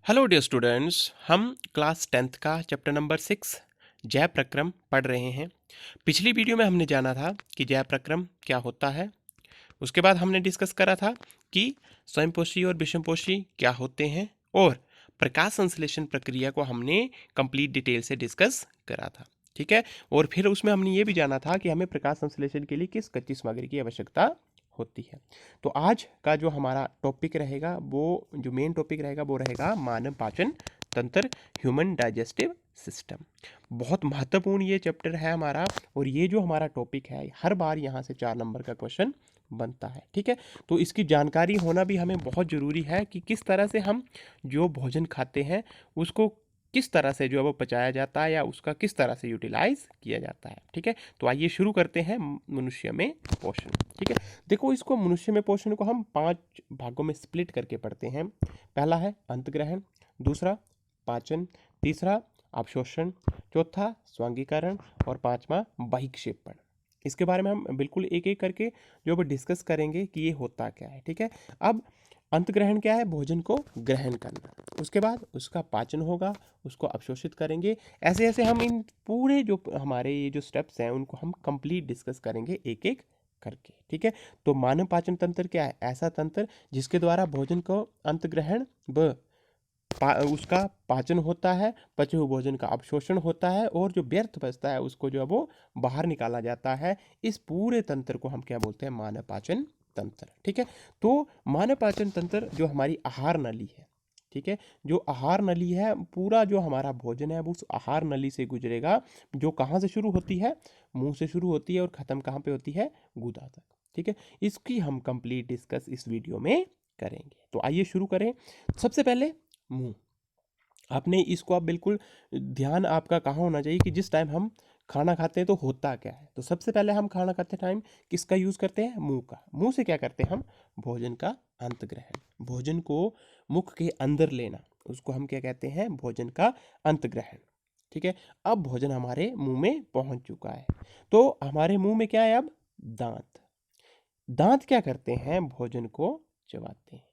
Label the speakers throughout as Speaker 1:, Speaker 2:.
Speaker 1: Hello dear students, हम class 10th का chapter number 6 जय प्रक्रम पढ़ रहे हैं। पिछली वीडियो में हमने जाना था कि जय प्रक्रम क्या होता है। उसके बाद हमने डिस्कस करा था कि स्वयंपोषी और विषमपोषी क्या होते हैं, और प्रकाश संश्लेषण प्रक्रिया को हमने कंप्लीट डिटेल से डिस्कस करा था। ठीक है। और फिर उसमें हमने ये भी जाना था कि हमें प्रकाश संश्लेषण के लिए किस कच्ची सामग्री की आवश्यकता होती है। तो आज का जो हमारा टॉपिक रहेगा, वो जो मेन टॉपिक रहेगा वो रहेगा मानव पाचन तंत्र, ह्यूमन डाइजेस्टिव सिस्टम। बहुत महत्वपूर्ण ये चैप्टर है हमारा, और ये जो हमारा टॉपिक है हर बार यहाँ से 4 नंबर का क्वेश्चन बनता है। ठीक है। तो इसकी जानकारी होना भी हमें बहुत ज़रूरी है कि किस तरह से हम जो भोजन खाते हैं उसको किस तरह से जो है वो पचाया जाता है या उसका किस तरह से यूटिलाइज किया जाता है। ठीक है। तो आइए शुरू करते हैं मनुष्य में पोषण। ठीक है। देखो, इसको मनुष्य में पोषण को हम 5 भागों में स्प्लिट करके पढ़ते हैं। पहला है अंतग्रहण, दूसरा पाचन, तीसरा अवशोषण, चौथा स्वांगीकरण और पांचवा बहिक्षेपण। इसके बारे में हम बिल्कुल एक एक करके जो अब डिस्कस करेंगे कि ये होता क्या है। ठीक है। अब अंतग्रहण क्या है? भोजन को ग्रहण करना। उसके बाद उसका पाचन होगा, उसको अवशोषित करेंगे। ऐसे ऐसे हम इन पूरे जो हमारे ये जो स्टेप्स हैं उनको हम कंप्लीट डिस्कस करेंगे एक एक करके। ठीक है। तो मानव पाचन तंत्र क्या है? ऐसा तंत्र जिसके द्वारा भोजन को अंतग्रहण व उसका पाचन होता है, पचे हुए भोजन का अवशोषण होता है, और जो व्यर्थ बचता है उसको जो है वो बाहर निकाला जाता है। इस पूरे तंत्र को हम क्या बोलते हैं? मानव पाचन तंत्र। ठीक है। तो मानव पाचन तंत्र जो हमारी आहार नली है, ठीक है, जो आहार नली है, पूरा जो हमारा भोजन है वो उस आहार नली से गुजरेगा, जो कहाँ से शुरू होती है? मुंह से शुरू होती है और ख़त्म कहाँ पे होती है? गुदा तक। ठीक है। इसकी हम कंप्लीट डिस्कस इस वीडियो में करेंगे। तो आइए शुरू करें। सबसे पहले मुंह। आपने इसको आप बिल्कुल ध्यान आपका कहाँ होना चाहिए कि जिस टाइम हम खाना खाते हैं तो होता क्या है। तो सबसे पहले हम खाना खाते टाइम किसका यूज़ करते हैं? मुंह का। मुंह से क्या करते हैं हम? भोजन का अंतग्रहण। भोजन को मुख के अंदर लेना, उसको हम क्या कहते हैं? भोजन का अंतग्रहण। ठीक है। अब भोजन हमारे मुंह में पहुंच चुका है, तो हमारे मुंह में क्या है अब? दांत। दांत क्या करते हैं? भोजन को चबाते हैं।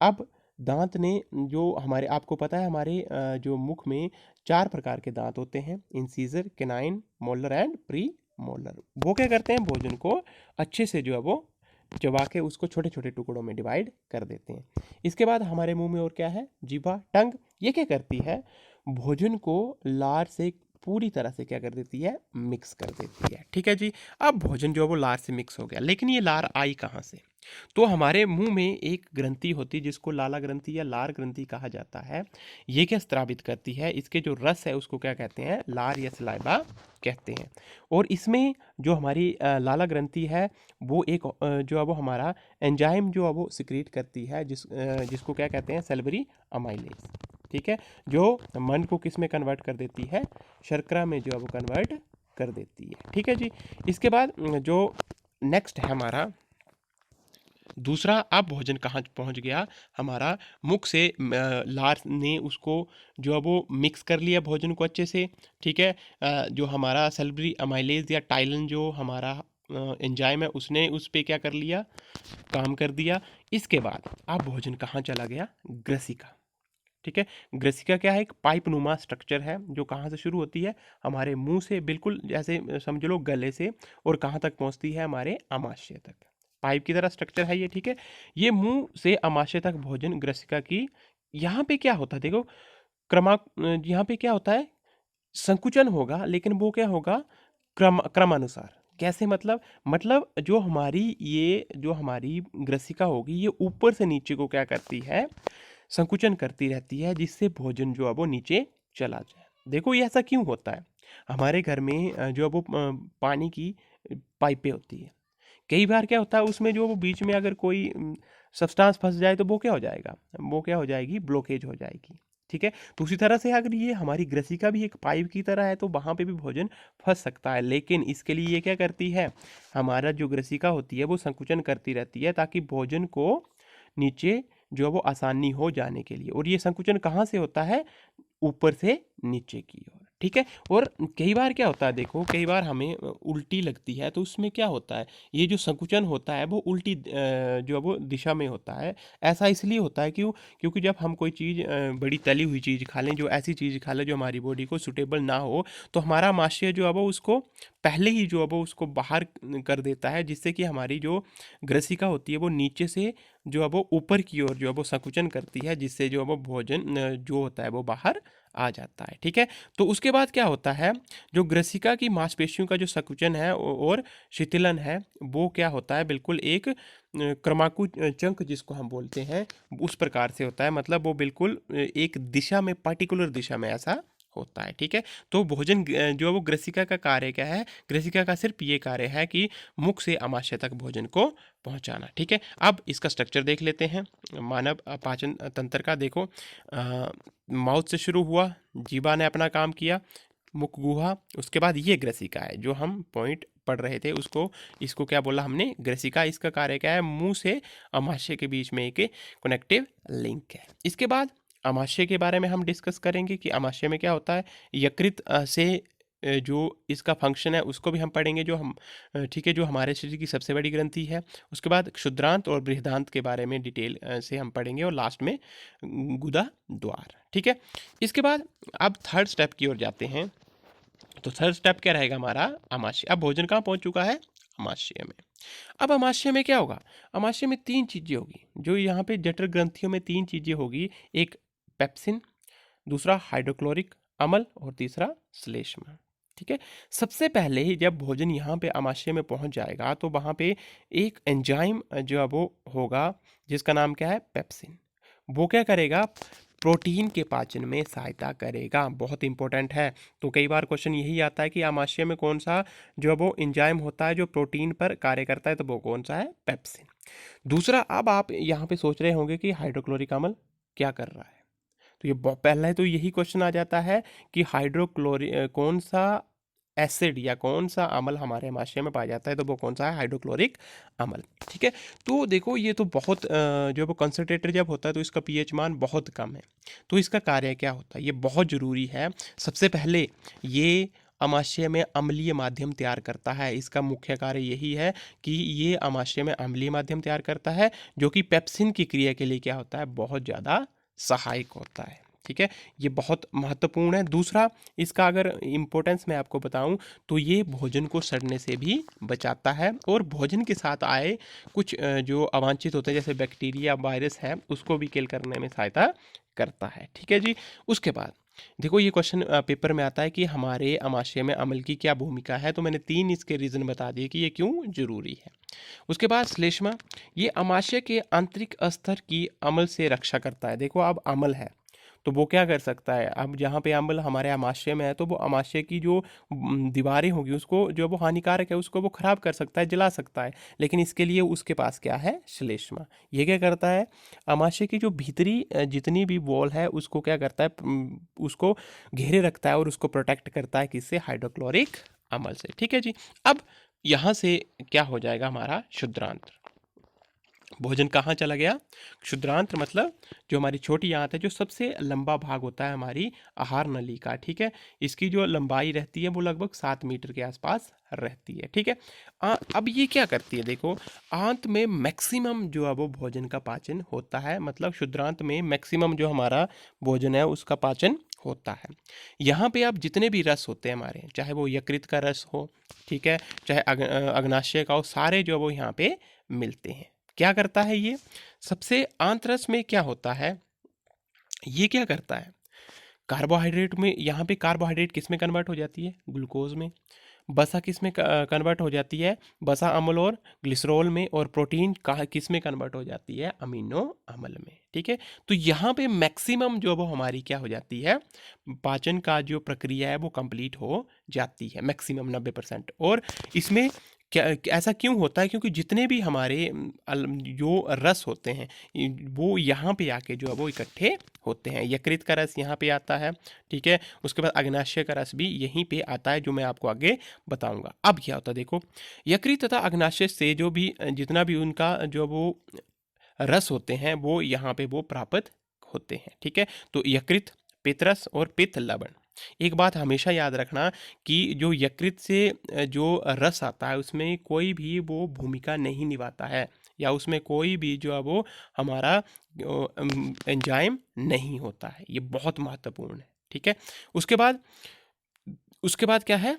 Speaker 1: अब दांत ने जो हमारे, आपको पता है हमारे जो मुख में 4 प्रकार के दांत होते हैं: incisor, canine, molar and pre molar. वो क्या करते हैं? भोजन को अच्छे से जो है वो चबा के उसको छोटे छोटे टुकड़ों में डिवाइड कर देते हैं। इसके बाद हमारे मुंह में और क्या है? जीवा, टंग। ये क्या करती है? भोजन को लार से पूरी तरह से क्या कर देती है? मिक्स कर देती है। ठीक है जी। अब भोजन जो है वो लार से मिक्स हो गया, लेकिन ये लार आई कहाँ से? तो हमारे मुंह में एक ग्रंथि होती है जिसको लाला ग्रंथि या लार ग्रंथि कहा जाता है। ये क्या स्त्रावित करती है? इसके जो रस है उसको क्या कहते हैं? लार या सलाइबा कहते हैं। और इसमें जो हमारी लाला ग्रंथि है वो एक जो है वो हमारा एंजाइम जो है वो सिक्रीट करती है, जिसको क्या कहते हैं? सल्फरी अमाइलेज। ठीक है। जो मंड को किस में कन्वर्ट कर देती है? शर्करा में जो है वो कन्वर्ट कर देती है। ठीक है जी। इसके बाद जो नेक्स्ट है हमारा दूसरा, अब भोजन कहाँ पहुँच गया? हमारा मुख से लार ने उसको जो है वो मिक्स कर लिया भोजन को अच्छे से। ठीक है। जो हमारा सल्फरी अमाइलेज या टाइलिन जो हमारा एंजाइम है उसने उस पे क्या कर लिया? काम कर दिया। इसके बाद अब भोजन कहाँ चला गया? ग्रसिका। ठीक है। ग्रसिका क्या है? एक पाइप नुमा स्ट्रक्चर है जो कहाँ से शुरू होती है? हमारे मुंह से, बिल्कुल जैसे समझ लो गले से, और कहाँ तक पहुँचती है? हमारे आमाशय तक। पाइप की तरह स्ट्रक्चर है ये। ठीक है। ये मुंह से आमाशय तक भोजन ग्रसिका की। यहाँ पे क्या होता है? देखो, यहाँ पे क्या होता है? संकुचन होगा, लेकिन वो क्या होगा? क्रमानुसार। कैसे? मतलब जो हमारी ग्रसिका होगी ये ऊपर से नीचे को क्या करती है? संकुचन करती रहती है, जिससे भोजन जो है वो नीचे चला जाए। देखो, ये ऐसा क्यों होता है? हमारे घर में जो है वो पानी की पाइपें होती है। कई बार क्या होता है उसमें जो वो बीच में अगर कोई सब्सटेंस फंस जाए तो वो क्या हो जाएगा? वो क्या हो जाएगी? ब्लॉकेज हो जाएगी। ठीक है। तो उसी तरह से अगर ये हमारी ग्रसिका भी एक पाइप की तरह है तो वहाँ पे भी भोजन फंस सकता है, लेकिन इसके लिए ये क्या करती है? हमारा जो ग्रसिका होती है वो संकुचन करती रहती है ताकि भोजन को नीचे जो है वो आसानी हो जाने के लिए। और ये संकुचन कहाँ से होता है? ऊपर से नीचे की ओर। ठीक है। और कई बार क्या होता है, देखो कई बार हमें उल्टी लगती है, तो उसमें क्या होता है, ये जो संकुचन होता है वो उल्टी जो है वो दिशा में होता है। ऐसा इसलिए होता है क्योंकि जब हम कोई चीज़ बड़ी तली हुई चीज़ खा लें, जो ऐसी चीज़ खा लें जो हमारी बॉडी को सूटेबल ना हो, तो हमारा आमाशय जो है वो उसको पहले ही जो है वो उसको बाहर कर देता है, जिससे कि हमारी जो ग्रसिका होती है वो नीचे से जो है वो ऊपर की ओर जो है वो संकुचन करती है, जिससे जो है वो भोजन जो होता है वो बाहर आ जाता है। ठीक है। तो उसके बाद क्या होता है, जो ग्रसिका की मांसपेशियों का जो संकुचन है और शिथिलन है, वो क्या होता है, बिल्कुल एक क्रमाकु चंक जिसको हम बोलते हैं, उस प्रकार से होता है। मतलब वो बिल्कुल एक दिशा में, पर्टिकुलर दिशा में ऐसा होता है। ठीक है। तो भोजन जो है वो ग्रसिका का कार्य क्या है, ग्रसिका का सिर्फ ये कार्य है कि मुख से आमाशय तक भोजन को पहुंचाना। ठीक है। अब इसका स्ट्रक्चर देख लेते हैं। मानव पाचन तंत्र का देखो, माउथ से शुरू हुआ, जीवा ने अपना काम किया, मुख गुहा, उसके बाद ये ग्रसिका है जो हम पॉइंट पढ़ रहे थे, उसको इसको क्या बोला हमने, ग्रसिका। इसका कार्य क्या है, मुंह से आमाशय के बीच में एक कनेक्टिव लिंक है। इसके बाद आमाशय के बारे में हम डिस्कस करेंगे कि आमाशय में क्या होता है। यकृत से जो इसका फंक्शन है उसको भी हम पढ़ेंगे, जो हम ठीक है, जो हमारे शरीर की सबसे बड़ी ग्रंथि है। उसके बाद क्षुद्रांत और बृहदांत के बारे में डिटेल से हम पढ़ेंगे, और लास्ट में गुदा द्वार। ठीक है। इसके बाद अब थर्ड स्टेप की ओर जाते हैं। तो थर्ड स्टेप क्या रहेगा हमारा, आमाशय। अब भोजन कहाँ पहुंच चुका है, आमाशय में। अब आमाशय में क्या होगा, आमाशय में तीन चीजें होगी, जो यहाँ पे जठर ग्रंथियों में तीन चीजें होगी। एक पेप्सिन, दूसरा हाइड्रोक्लोरिक अम्ल, और तीसरा श्लेष्मा। ठीक है। सबसे पहले ही जब भोजन यहाँ पे आमाशय में पहुंच जाएगा, तो वहाँ पे एक एंजाइम जो है वो होगा, जिसका नाम क्या है, पेप्सिन। वो क्या करेगा, प्रोटीन के पाचन में सहायता करेगा। बहुत इंपॉर्टेंट है। तो कई बार क्वेश्चन यही आता है कि आमाशय में कौन सा जो है वो एंजाइम होता है जो प्रोटीन पर कार्य करता है, तो वो कौन सा है, पेप्सिन। दूसरा, अब आप यहाँ पे सोच रहे होंगे कि हाइड्रोक्लोरिक अम्ल क्या कर रहा है। तो ये पहला तो यही क्वेश्चन आ जाता है कि कौन सा एसिड या कौन सा अम्ल हमारे आमाशय में पाया जाता है, तो वो कौन सा है, हाइड्रोक्लोरिक अम्ल। ठीक है। तो देखो ये तो बहुत जो वो कंसनट्रेटेड जब होता है तो इसका पीएच मान बहुत कम है। तो इसका कार्य क्या होता है, ये बहुत ज़रूरी है। सबसे पहले ये आमाशय में अम्लीय माध्यम तैयार करता है। इसका मुख्य कार्य यही है कि ये आमाशय में अम्लीय माध्यम तैयार करता है, जो कि पेप्सिन की क्रिया के लिए क्या होता है, बहुत ज़्यादा सहायक होता है। ठीक है। ये बहुत महत्वपूर्ण है। दूसरा, इसका अगर इम्पोर्टेंस मैं आपको बताऊं, तो ये भोजन को सड़ने से भी बचाता है, और भोजन के साथ आए कुछ जो अवांछित होते हैं जैसे बैक्टीरिया, वायरस है, उसको भी किल करने में सहायता करता है। ठीक है जी। उसके बाद देखो ये क्वेश्चन पेपर में आता है कि हमारे आमाशय में अम्ल की क्या भूमिका है। तो मैंने तीन इसके रीजन बता दिए कि ये क्यों जरूरी है। उसके बाद श्लेष्मा, ये आमाशय के आंतरिक स्तर की अम्ल से रक्षा करता है। देखो अब अम्ल है तो वो क्या कर सकता है, अब जहाँ पे अम्ल हमारे आमाशय में है, तो वो आमाशय की जो दीवारें होगी उसको जो वो हानिकारक है उसको वो खराब कर सकता है, जला सकता है। लेकिन इसके लिए उसके पास क्या है, श्लेष्मा। ये क्या करता है, आमाशय की जो भीतरी जितनी भी वॉल है उसको क्या करता है, उसको घेरे रखता है और उसको प्रोटेक्ट करता है, किससे, हाइड्रोक्लोरिक अम्ल से। ठीक है जी। अब यहाँ से क्या हो जाएगा हमारा क्षुद्रांत्र। भोजन कहाँ चला गया, क्षुद्रांत्र मतलब जो हमारी छोटी आंत है, जो सबसे लंबा भाग होता है हमारी आहार नली का। ठीक है। इसकी जो लंबाई रहती है वो लगभग 7 मीटर के आसपास रहती है। ठीक है। अब ये क्या करती है, देखो आंत में मैक्सिमम जो है वो भोजन का पाचन होता है। मतलब क्षुद्रांत में मैक्सिमम जो हमारा भोजन है उसका पाचन होता है। यहाँ पे आप जितने भी रस होते हैं हमारे, चाहे वो यकृत का रस हो, ठीक है, चाहे अग्नाशय का हो, सारे जो वो यहाँ पे मिलते हैं। क्या करता है ये, सबसे आंतरस में क्या होता है, ये क्या करता है, कार्बोहाइड्रेट में, यहाँ पे कार्बोहाइड्रेट किस में कन्वर्ट हो जाती है, ग्लूकोज में। बसा किस में कन्वर्ट हो जाती है, बसा अम्ल और ग्लिसरॉल में। और प्रोटीन किस में कन्वर्ट हो जाती है, अमीनो अम्ल में। ठीक है। तो यहाँ पे मैक्सिमम जो वो हमारी क्या हो जाती है, पाचन का जो प्रक्रिया है वो कंप्लीट हो जाती है, मैक्सिमम 90%। और इसमें क्या ऐसा क्यों होता है, क्योंकि जितने भी हमारे जो रस होते हैं वो यहाँ पे आके जो है वो इकट्ठे होते हैं। यकृत का रस यहाँ पे आता है, ठीक है। उसके बाद अग्नाशय का रस भी यहीं पे आता है, जो मैं आपको आगे बताऊंगा। अब क्या होता है, देखो यकृत तथा अग्नाशय से जो भी जितना भी उनका जो वो रस होते हैं वो यहाँ पे वो प्राप्त होते हैं। ठीक है। तो यकृत, पित्त रस और पित्त लवण, एक बात हमेशा याद रखना कि जो यकृत से जो रस आता है उसमें कोई भी वो भूमिका नहीं निभाता है, या उसमें कोई भी जो है वो हमारा एंजाइम नहीं होता है। ये बहुत महत्वपूर्ण है, ठीक है। उसके बाद क्या है,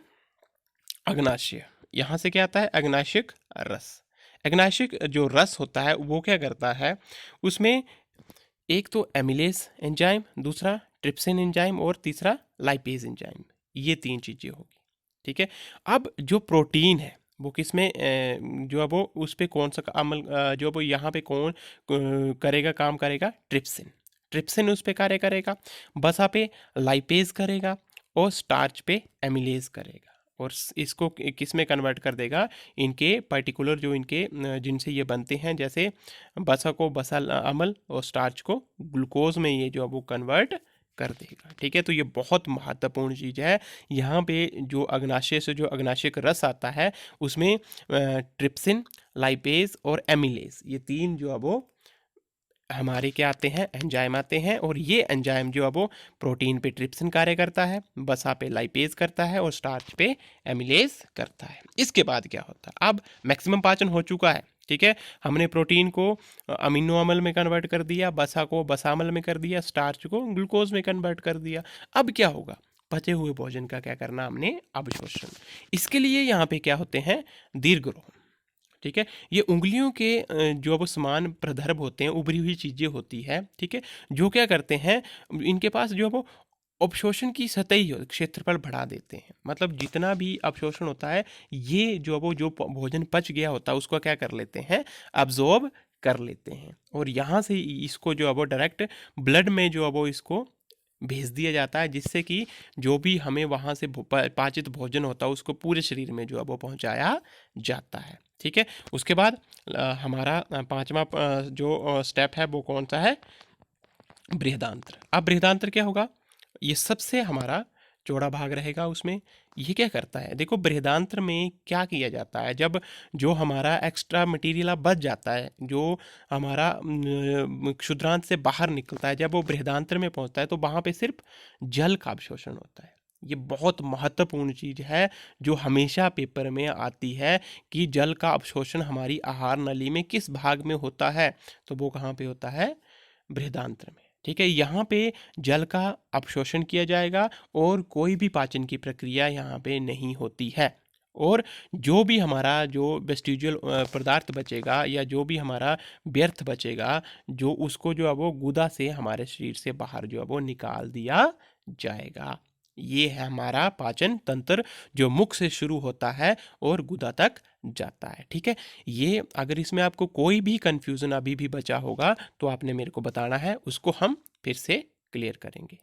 Speaker 1: अग्नाशय। यहाँ से क्या आता है, अग्नाशयिक रस। अग्नाशयिक जो रस होता है वो क्या करता है, उसमें एक तो एमिलेज एंजाइम, दूसरा ट्रिप्सिन एंजाइम और तीसरा लाइपेज एंजाइम, ये 3 चीज़ें होगी, ठीक है। अब जो प्रोटीन है वो किसमें जो है वो उस पे कौन सा अमल जो वो यहाँ पे कौन करेगा, काम करेगा, ट्रिप्सिन। ट्रिप्सिन उस पे कार्य करेगा, बसा पे लाइपेज करेगा और स्टार्च पे एमिलेज करेगा, और इसको किस में कन्वर्ट कर देगा, इनके पर्टिकुलर जो इनके जिनसे ये बनते हैं, जैसे बसा को बसा अमल और स्टार्च को ग्लूकोज में ये जो है वो कन्वर्ट कर देगा, ठीक है। तो ये बहुत महत्वपूर्ण चीज़ है। यहाँ पे जो अग्नाशय से जो अग्नाशयिक रस आता है उसमें ट्रिप्सिन, लाइपेज और एमिलेज, ये 3 जो है वो हमारे क्या आते हैं, एंजाइम आते हैं। और ये एंजाइम जो है वो प्रोटीन पे ट्रिप्सिन कार्य करता है, बसा पे लाइपेज करता है और स्टार्च पे एमिलेज करता है। इसके बाद क्या होता है, अब मैक्सिमम पाचन हो चुका है, ठीक है। हमने प्रोटीन को अमीनो अम्ल में कन्वर्ट कर दिया, बसा को बसामल में कर दिया, स्टार्च को ग्लूकोज में कन्वर्ट कर दिया। अब क्या होगा, बचे हुए भोजन का क्या करना हमने, अवशोषण। इसके लिए यहाँ पे क्या होते हैं, दीर्घरोम, ठीक है। ये उंगलियों के जो वो समान प्रदर्भ होते हैं, उभरी हुई चीज़ें होती है, ठीक है, जो क्या करते हैं, इनके पास जो वो अवशोषण की सतही क्षेत्रफल बढ़ा देते हैं। मतलब जितना भी अवशोषण होता है, ये जो वो जो भोजन पच गया होता है उसको क्या कर लेते हैं, अब्जॉर्ब कर लेते हैं, और यहाँ से इसको जो है वो डायरेक्ट ब्लड में जो है वो इसको भेज दिया जाता है, जिससे कि जो भी हमें वहाँ से पाचित भोजन होता है उसको पूरे शरीर में जो है वो पहुँचाया जाता है, ठीक है। उसके बाद हमारा 5वां जो स्टेप है वो कौन सा है, बृहदांत्र। अब बृहदांत्र क्या होगा, ये सबसे हमारा चौड़ा भाग रहेगा। उसमें ये क्या करता है, देखो बृहदांत्र में क्या किया जाता है, जब जो हमारा एक्स्ट्रा मटेरियल बच जाता है, जो हमारा क्षुद्रांत से बाहर निकलता है, जब वो बृहदांत्र में पहुंचता है तो वहाँ पे सिर्फ जल का अवशोषण होता है। ये बहुत महत्वपूर्ण चीज़ है जो हमेशा पेपर में आती है कि जल का अवशोषण हमारी आहार नली में किस भाग में होता है, तो वो कहाँ पे होता है, बृहदांत्र में, ठीक है। यहाँ पे जल का अवशोषण किया जाएगा और कोई भी पाचन की प्रक्रिया यहाँ पे नहीं होती है, और जो भी हमारा जो वेस्टिजुअल पदार्थ बचेगा या जो भी हमारा व्यर्थ बचेगा, जो उसको जो है वो गुदा से हमारे शरीर से बाहर जो है वो निकाल दिया जाएगा। ये है हमारा पाचन तंत्र जो मुख से शुरू होता है और गुदा तक जाता है, ठीक है। ये अगर इसमें आपको कोई भी कंफ्यूजन अभी भी बचा होगा तो आपने मेरे को बताना है, उसको हम फिर से क्लियर करेंगे।